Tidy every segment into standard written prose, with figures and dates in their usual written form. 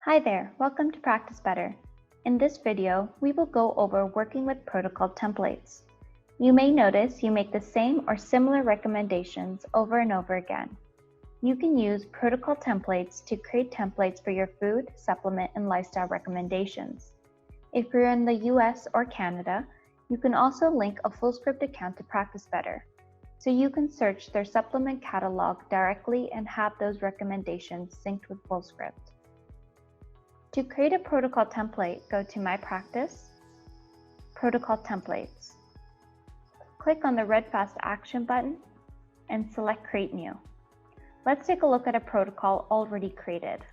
Hi there, welcome to Practice Better. In this video, we will go over working with protocol templates. You may notice you make the same or similar recommendations over and over again. You can use protocol templates to create templates for your food, supplement, and lifestyle recommendations. If you're in the US or Canada, you can also link a FullScript account to Practice Better, so you can search their supplement catalog directly and have those recommendations synced with FullScript. To create a protocol template, go to My Practice, Protocol Templates. Click on the red Fast Action button and select Create New. Let's take a look at a protocol already created.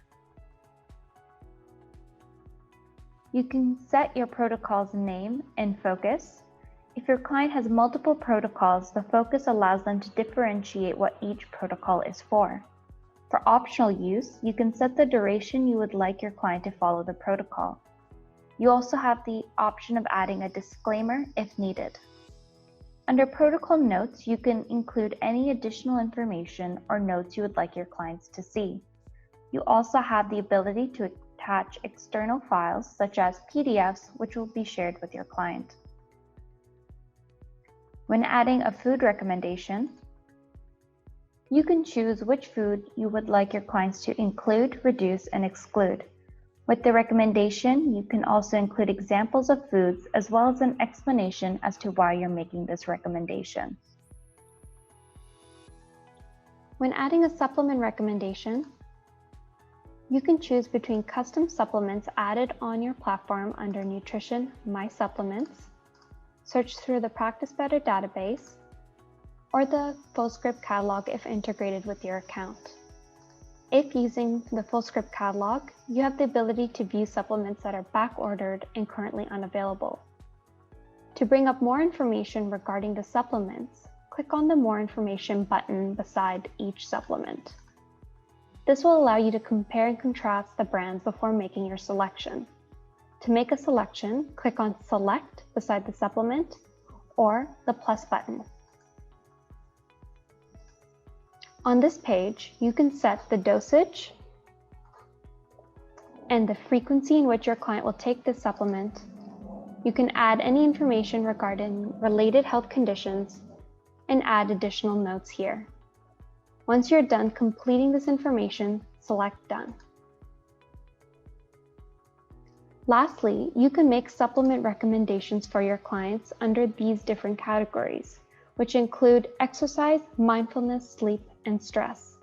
You can set your protocol's name and focus. If your client has multiple protocols, the focus allows them to differentiate what each protocol is for. For optional use, you can set the duration you would like your client to follow the protocol. You also have the option of adding a disclaimer if needed. Under Protocol Notes, you can include any additional information or notes you would like your clients to see. You also have the ability to attach external files such as PDFs, which will be shared with your client. When adding a food recommendation, you can choose which food you would like your clients to include, reduce, and exclude. With the recommendation, you can also include examples of foods as well as an explanation as to why you're making this recommendation. When adding a supplement recommendation, you can choose between custom supplements added on your platform under Nutrition, My Supplements, search through the Practice Better database, or the FullScript catalog if integrated with your account. If using the FullScript catalog, you have the ability to view supplements that are back-ordered and currently unavailable. To bring up more information regarding the supplements, click on the More Information button beside each supplement. This will allow you to compare and contrast the brands before making your selection. To make a selection, click on Select beside the supplement or the plus button. On this page, you can set the dosage and the frequency in which your client will take this supplement. You can add any information regarding related health conditions and add additional notes here. Once you're done completing this information, select Done. Lastly, you can make supplement recommendations for your clients under these different categories, which include exercise, mindfulness, sleep, and stress.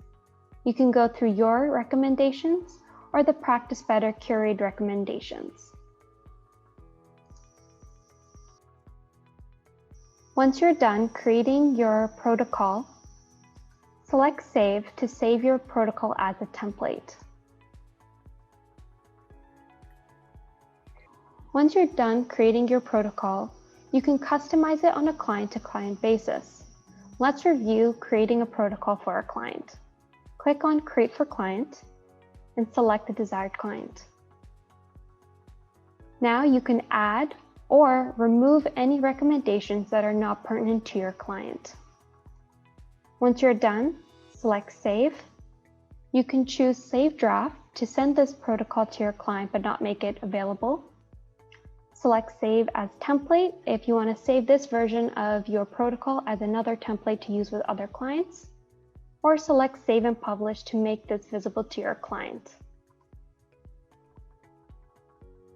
You can go through your recommendations or the Practice Better curated recommendations. Once you're done creating your protocol, select Save to save your protocol as a template. Once you're done creating your protocol, you can customize it on a client-to-client basis. Let's review creating a protocol for a client. Click on Create for Client and select the desired client. Now you can add or remove any recommendations that are not pertinent to your client. Once you're done, select Save. You can choose Save Draft to send this protocol to your client but not make it available. Select Save as Template if you want to save this version of your protocol as another template to use with other clients, or select Save and Publish to make this visible to your client.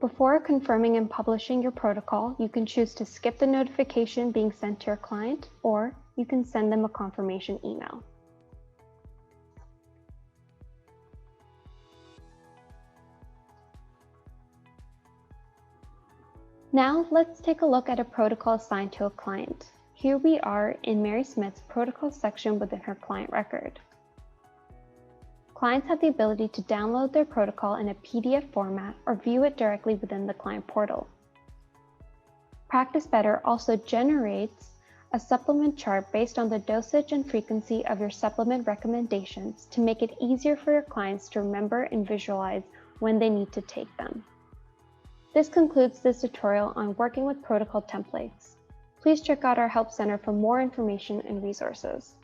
Before confirming and publishing your protocol, you can choose to skip the notification being sent to your client, or you can send them a confirmation email. Now let's take a look at a protocol assigned to a client. Here we are in Mary Smith's protocol section within her client record. Clients have the ability to download their protocol in a PDF format or view it directly within the client portal. Practice Better also generates a supplement chart based on the dosage and frequency of your supplement recommendations to make it easier for your clients to remember and visualize when they need to take them. This concludes this tutorial on working with protocol templates. Please check out our Help Center for more information and resources.